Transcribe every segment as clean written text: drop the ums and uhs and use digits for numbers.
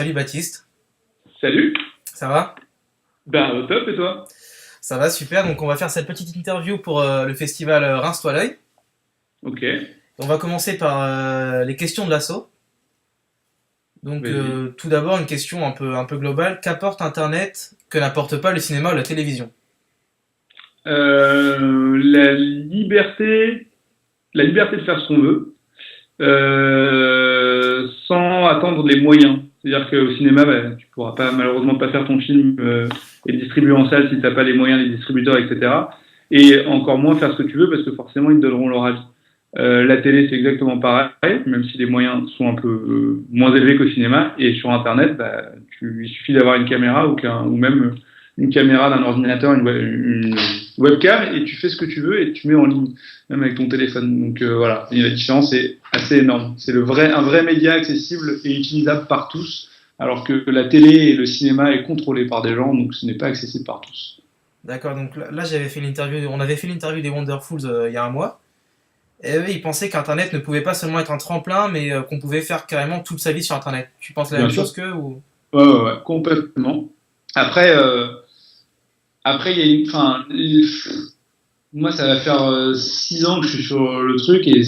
salut Baptiste, Salut. ça va? Ben au top et toi? Ça va, super. Donc on va faire cette petite interview pour le festival Rince-toi l'œil. Ok, On va commencer par les questions de l'assaut. Donc vas-y. tout d'abord une question un peu globale. Qu'apporte Internet que n'apporte pas le cinéma ou la télévision? La liberté de faire ce qu'on veut, sans attendre les moyens. C'est-à-dire qu'au cinéma, tu pourras pas malheureusement pas faire ton film et le distribuer en salle si t'as pas les moyens des distributeurs, etc. Et encore moins faire ce que tu veux parce que forcément ils te donneront leur avis. La télé c'est exactement pareil, même si les moyens sont un peu moins élevés qu'au cinéma. Et sur Internet, il suffit d'avoir une caméra ou même une caméra d'un ordinateur, une webcam, et tu fais ce que tu veux et tu mets en ligne, même avec ton téléphone. Donc voilà, et la différence est assez énorme. C'est un vrai média accessible et utilisable par tous, alors que la télé et le cinéma est contrôlé par des gens, donc ce n'est pas accessible par tous. D'accord, donc là, on avait fait l'interview des Wonderfuls il y a un mois. Et eux, ils pensaient qu'Internet ne pouvait pas seulement être un tremplin, mais qu'on pouvait faire carrément toute sa vie sur Internet. Tu penses la Bien même sûr. chose qu'eux ou... Ouais, complètement. Après, il y a moi, ça va faire 6 ans que je suis sur le truc et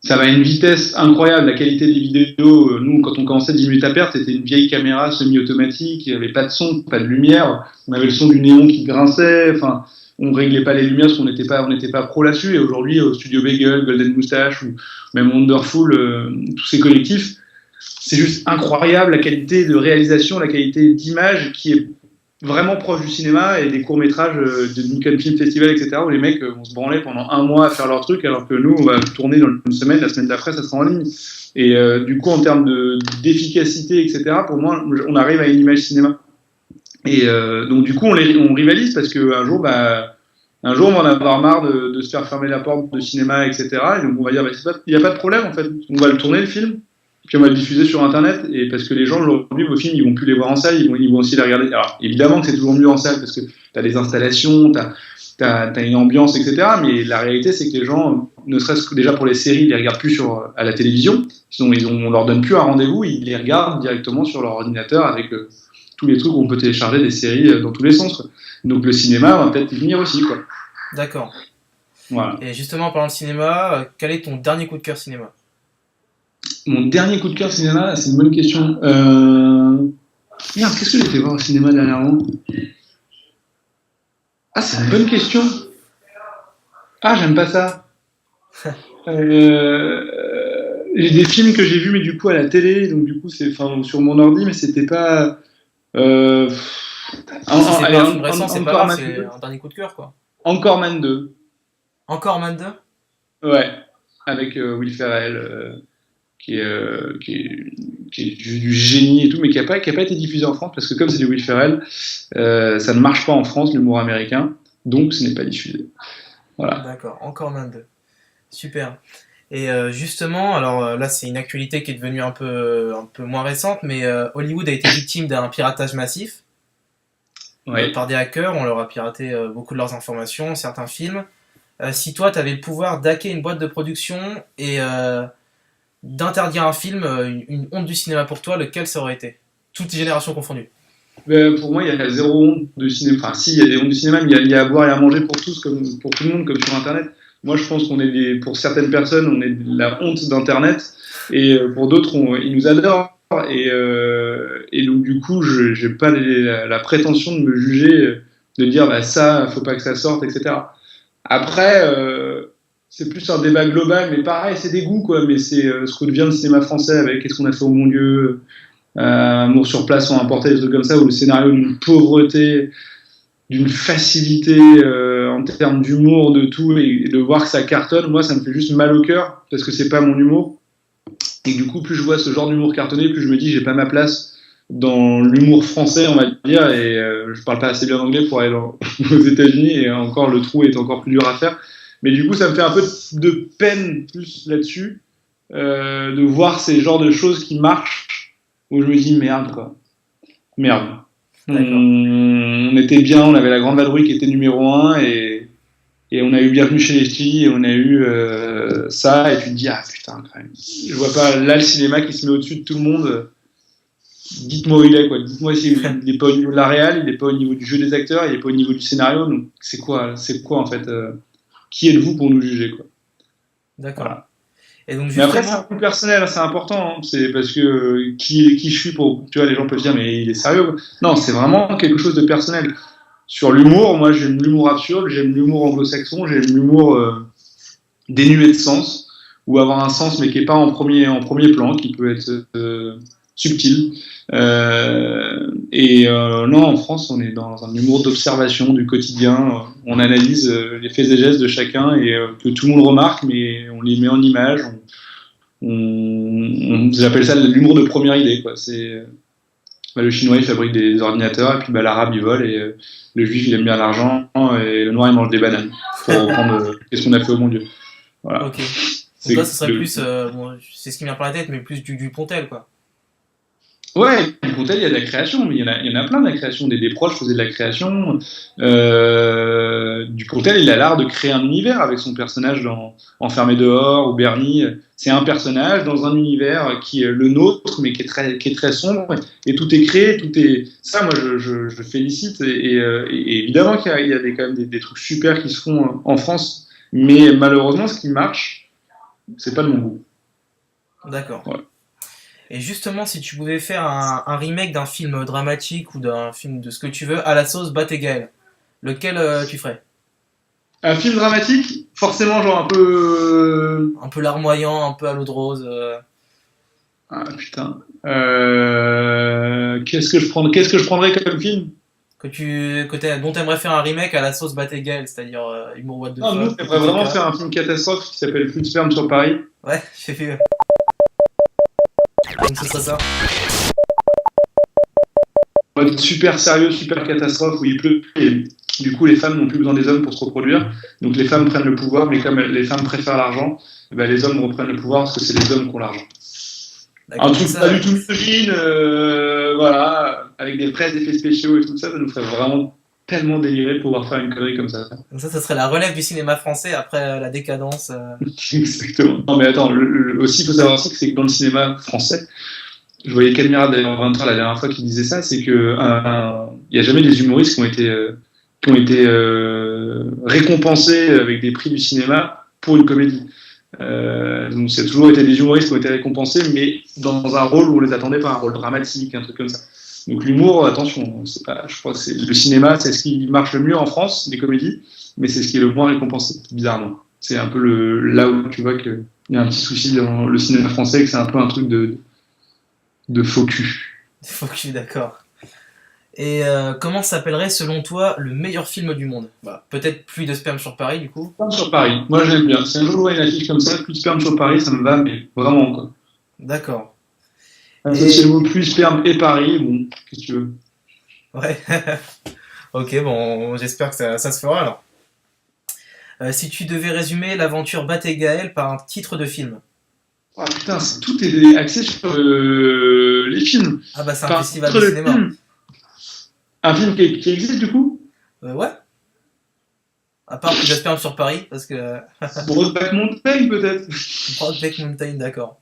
ça va à une vitesse incroyable. La qualité des vidéos, nous, quand on commençait 10 minutes à perdre, c'était une vieille caméra semi-automatique, il n'y avait pas de son, pas de lumière, on avait le son du néon qui grinçait, enfin, on réglait pas les lumières parce on n'était pas pro là-dessus. Et aujourd'hui, au Studio Bagel, Golden Moustache ou même Wonderful, tous ces collectifs, c'est juste incroyable la qualité de réalisation, la qualité d'image qui est vraiment proche du cinéma et des courts-métrages de Nikon Film Festival, etc., où les mecs vont se branler pendant un mois à faire leur truc, alors que nous, on va tourner dans une semaine, la semaine d'après, ça sera en ligne. Et du coup, en termes d'efficacité, etc., pour moi, on arrive à une image cinéma. Et donc, du coup, on rivalise parce qu'un jour, un jour, on va en avoir marre de se faire fermer la porte de cinéma, etc. Et donc, on va dire, il n'y a pas de problème, en fait. On va le tourner, le film, puis on va le diffuser sur Internet. Et parce que les gens, aujourd'hui, vos films, ils vont plus les voir en salle, ils vont aussi les regarder. Alors, évidemment que c'est toujours mieux en salle parce que tu as des installations, tu as une ambiance, etc. Mais la réalité, c'est que les gens, ne serait-ce que déjà pour les séries, ils les regardent plus à la télévision. Sinon, on leur donne plus un rendez-vous, ils les regardent directement sur leur ordinateur avec tous les trucs où on peut télécharger des séries dans tous les sens, quoi. Donc le cinéma va peut-être y venir aussi, quoi. D'accord. Voilà. Et justement, en parlant de cinéma, quel est ton dernier coup de cœur cinéma? Mon dernier coup de cœur cinéma, c'est une bonne question. Merde, qu'est-ce que j'ai été voir au cinéma dernièrement? Ah, c'est une bonne question. Ah, j'aime pas ça. J'ai des films que j'ai vus, mais du coup à la télé, donc du coup c'est, enfin, sur mon ordi, mais c'était pas. Euh, Si c'est Allez, pas un film récent, c'est pas encore grave, Man c'est 2. un dernier coup de cœur, quoi. Encore Man 2. Encore Man 2? Ouais, avec Will Ferrell, qui est du génie et tout, mais qui a pas été diffusé en France parce que comme c'est du Will Ferrell, ça ne marche pas en France, l'humour américain, donc ce n'est pas diffusé. Voilà. D'accord, encore Man 2. Super. Et justement, alors là c'est une actualité qui est devenue un peu moins récente, mais Hollywood a été victime d'un piratage massif Ouais. par des hackers. On leur a piraté beaucoup de leurs informations, certains films. Si toi tu avais le pouvoir d'hacker une boîte de production et d'interdire un film, une honte du cinéma pour toi, lequel ça aurait été? Toutes générations confondues. Pour moi, il y a zéro honte de cinéma. Enfin, si, il y a des hontes du cinéma, mais il y a à boire et à manger pour tous, comme pour tout le monde, comme sur Internet. Moi, je pense pour certaines personnes, on est la honte d'Internet, et pour d'autres, ils nous adorent. Et donc, du coup, je n'ai pas la prétention de me juger, de dire, ça, faut pas que ça sorte, etc. Après, c'est plus un débat global, mais pareil, c'est des goûts, quoi. Mais c'est ce que devient le cinéma français avec qu'est-ce qu'on a fait au bon Dieu, Amour sur place sont importés, des trucs comme ça, où le scénario d'une pauvreté, d'une facilité en termes d'humour, de tout, et de voir que ça cartonne, moi ça me fait juste mal au cœur, parce que c'est pas mon humour. Et du coup, plus je vois ce genre d'humour cartonné, plus je me dis j'ai pas ma place dans l'humour français, on va dire, et je parle pas assez bien anglais pour aller aux États-Unis, et encore le trou est encore plus dur à faire. Mais du coup, ça me fait un peu de peine plus là-dessus, de voir ces genres de choses qui marchent, où je me dis merde, quoi. Merde. D'accord. On était bien, on avait la Grande Vadrouille qui était numéro un et on a eu Bienvenue chez les Ch'tis et on a eu ça et tu te dis ah putain quand même. Je vois pas là le cinéma qui se met au-dessus de tout le monde. dites-moi où il est, quoi. Dites-moi s'il n'est pas au niveau de la réal, il n'est pas au niveau du jeu des acteurs, il n'est pas au niveau du scénario. Donc, c'est quoi en fait qui êtes-vous pour nous juger, quoi. D'accord. Voilà. Et donc Mais après, c'est un justement, peu personnel, c'est important. Hein. C'est parce que qui je suis pour. Tu vois, les gens peuvent dire, mais il est sérieux. Non, c'est vraiment quelque chose de personnel. Sur l'humour, moi, j'aime l'humour absurde, j'aime l'humour anglo-saxon, j'aime l'humour dénué de sens, ou avoir un sens, mais qui n'est pas en premier plan, qui peut être subtil. Non, en France, on est dans un humour d'observation du quotidien. On analyse les faits et gestes de chacun et que tout le monde remarque, mais on les met en image. J'appelle ça l'humour de première idée, quoi. Le chinois il fabrique des ordinateurs et puis l'arabe il vole et le juif il aime bien l'argent et le noir il mange des bananes. Pour reprendre qu'est-ce qu'on a fait au bon Dieu. Voilà. ok. Donc toi, ce serait plus, bon, c'est ce qui me vient par la tête, mais plus du Pontel, quoi. Ouais, Dupontel, il y a de la création, mais il y en a plein de la création. Des proches faisaient de la création. Dupontel, il a l'art de créer un univers avec son personnage dans Enfermé dehors ou Bernie. C'est un personnage dans un univers qui est le nôtre, mais qui est très sombre. Et tout est créé, tout est. Ça, moi, je félicite. Et évidemment qu'il y a quand même des trucs super qui se font en France, mais malheureusement, ce qui marche, c'est pas de mon goût. D'accord. Ouais. Et justement, si tu pouvais faire un remake d'un film dramatique ou d'un film de ce que tu veux à la sauce Bat et Gaël, lequel tu ferais? Un film dramatique, forcément, genre un peu. Un peu larmoyant, un peu à l'eau de rose. Ah putain. Qu'est-ce que je prendrais comme film? Dont t'aimerais faire un remake à la sauce Bat et Gaël, c'est-à-dire humour what the Non, nous, fuck, on aimerait etc. vraiment faire un film catastrophe qui s'appelle Plus de sperme sur Paris. Ouais, j'ai fait. Donc ce serait ça. En mode super sérieux, super catastrophe où il pleut et du coup les femmes n'ont plus besoin des hommes pour se reproduire. Donc les femmes prennent le pouvoir, mais comme les femmes préfèrent l'argent, eh ben, les hommes reprennent le pouvoir parce que c'est les hommes qui ont l'argent. Un D'accord, truc ça, pas du tout misogyne, voilà, avec des vrais effets spéciaux et tout ça, ça nous ferait vraiment tellement délirer de pouvoir faire une connerie comme ça. donc ça serait la relève du cinéma français après la décadence. Exactement. Non mais attends, aussi il faut savoir aussi que c'est que dans le cinéma français, je voyais Cadmerade d'ailleurs 20 ans la dernière fois qui disait ça, c'est que il n'y a jamais des humoristes qui ont été récompensés avec des prix du cinéma pour une comédie. Donc c'est toujours été des humoristes qui ont été récompensés, mais dans un rôle où on les attendait pas, un rôle dramatique, un truc comme ça. Donc l'humour, attention, c'est pas, je crois que c'est le cinéma, c'est ce qui marche le mieux en France, les comédies, mais c'est ce qui est le moins récompensé, bizarrement. C'est un peu là où tu vois qu'il y a un petit souci dans le cinéma français, que c'est un peu un truc de faux cul. Faut que je suis d'accord. Et comment s'appellerait selon toi le meilleur film du monde? Bah, peut-être Pluie de sperme sur Paris du coup. Sperme sur Paris, moi j'aime bien. Si un jour je vois une affiche comme ça, plus de sperme sur Paris, ça me va, mais vraiment quoi. D'accord. C'est le mot plus sperme et Paris, bon, qu'est-ce que tu veux. Ouais. Ok, bon, j'espère que ça se fera alors. Si tu devais résumer l'aventure Bat et Gaël par un titre de film. Ah putain, tout est axé sur les films. Ah bah c'est un Enfin, festival titre de de cinéma. film. Un film qui existe du coup. Ouais. À part Pluie de sperme sur Paris, parce que Brokeback Mountain peut-être. Brokeback Mountain, d'accord.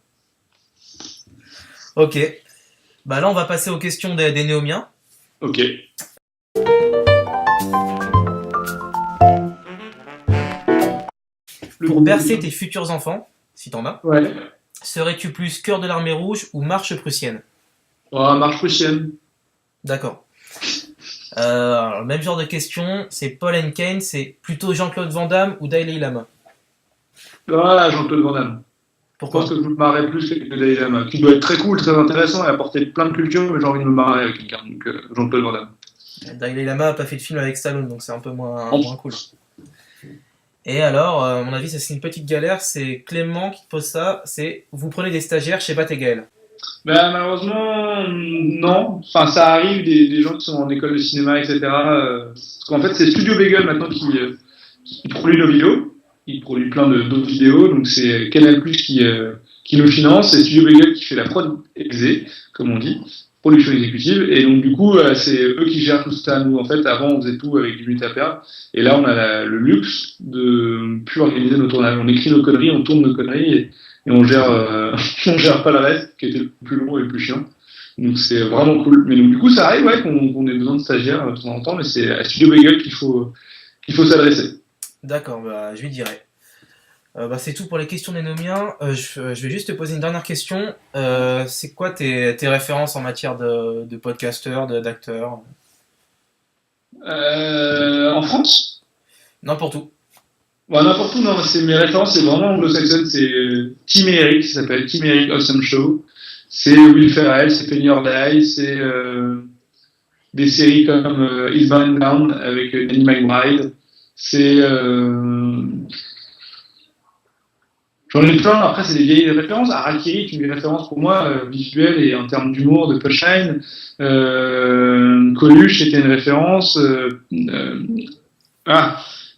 Ok. Bah là on va passer aux questions des néomiens. Ok. Pour bercer tes futurs enfants, si t'en as, Ouais. serais-tu plus Cœur de l'armée rouge ou Marche prussienne? Oh, marche prussienne. D'accord. Alors, même genre de question, c'est Paul Kane, c'est plutôt Jean-Claude Van Damme ou Dalai Lama? Voilà, Jean-Claude Van Damme. Je pense Pourquoi? que je me marrais plus avec le Dalai Lama, qui doit être très cool, très intéressant et apporter plein de culture, mais j'ai envie de me marrer avec quelqu'un, donc Jean-Claude Van Damme. Dalai Lama a pas fait de film avec Stallone, donc c'est un peu Oh. moins cool. Et alors, à mon avis, ça c'est une petite galère, c'est Clément qui te pose ça, c'est vous prenez des stagiaires chez Bat et Gaël. Ben, malheureusement, non. Enfin, ça arrive des gens qui sont en école de cinéma, etc. Parce qu'en fait, c'est Studio Bagel maintenant qui produit nos vidéos. Il produit plein d'autres vidéos. Donc, c'est Canal Plus qui nous finance. C'est Studio Bagel qui fait la prod exé, comme on dit, production exécutive. Et donc, du coup, c'est eux qui gèrent tout ça. Nous, en fait, avant, on faisait tout avec du minute à perdre. Et là, on a le luxe de plus organiser nos tournages. On écrit nos conneries, on tourne nos conneries et on gère pas le reste, qui était le plus long et le plus chiant. Donc c'est vraiment cool. Mais donc du coup, ça arrive ouais, qu'on ait besoin de stagiaires de temps en temps, mais c'est à Studio Bagel qu'il faut s'adresser. D'accord, bah, je lui dirai. Bah, c'est tout pour les questions des nomiens. Je vais juste te poser une dernière question. C'est quoi tes références en matière de podcasteurs, d'acteurs? En France, N'importe où. bon, n'importe où, non, c'est mes références, c'est vraiment anglo-saxonne, c'est Tim et Eric, qui s'appelle Tim et Eric Awesome Show. C'est Will Ferrell, c'est Penny Ordai, c'est des séries comme Eastbound and Down avec Danny McBride. C'est j'en ai plein. Après, c'est des vieilles références. Harakiri est une des références pour moi visuelle et en termes d'humour de punchline. Coluche était une référence.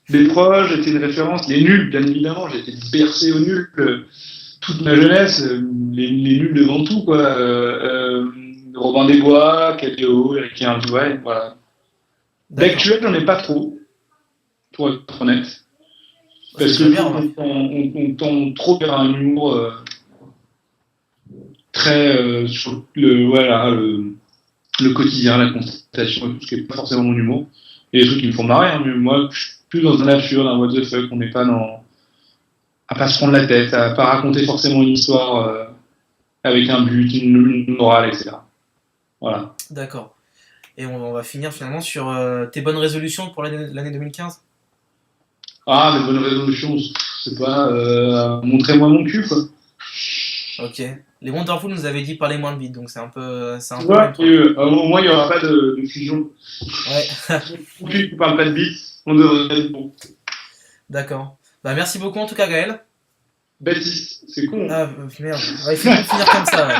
Les proches était une référence. Les nuls, bien évidemment. J'ai été bercé aux nuls toute ma jeunesse. Les nuls devant tout, quoi. Robin des Bois, Cadéo, Eric Hardway, voilà. D'accord. D'actuel, j'en ai pas trop, pour être honnête. Parce C'est que bien, on tend trop vers un humour très sur le quotidien, la constatation, ce qui n'est pas forcément mon humour. Il y a des trucs qui me font marrer, hein, mais moi, je suis plus dans un absurde, un what the fuck, on n'est pas à pas se prendre la tête, à pas raconter forcément une histoire avec un but, une morale, etc. Voilà. D'accord. Et on va finir finalement sur tes bonnes résolutions pour l'année 2015. Ah, mes bonnes résolutions, c'est pas montrez-moi mon cul, quoi. Ok. Les Wonderful nous avaient dit parler moins de vite, donc c'est un peu. Tu vois, au moins il n'y aura pas de fusion. Ouais. Mon cul qui parle pas de bits, on devrait être bon. D'accord. Bah merci beaucoup en tout cas Gaël. Baptiste, c'est con. Ah merde. Ouais, il faut finir comme ça. Ouais.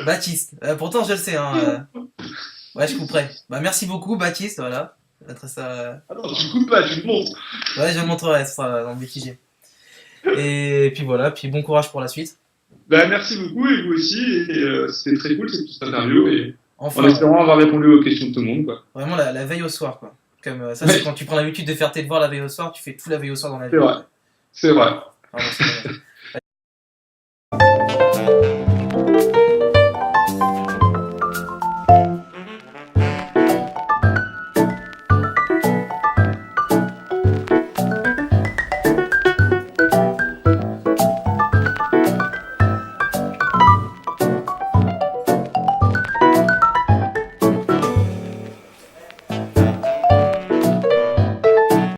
Baptiste. Pourtant je le sais. Hein. Ouais, je couperai. Bah merci beaucoup Baptiste. Voilà. Je mettrai ça. Ah non, tu coupes pas, tu le montres. Ouais, je le montrerai. Ce sera dans le BTG. Et puis voilà. Puis bon courage pour la suite. Bah, merci beaucoup, et vous aussi. Et c'était très cool cette interview. Et Enfin, en espérant avoir répondu aux questions de tout le monde, quoi. vraiment la veille au soir, quoi. Comme ça, c'est quand tu prends l'habitude de faire tes devoirs la veille au soir, tu fais tout la veille au soir dans la vie. C'est vrai. C'est vrai. Pardon, c'est vrai.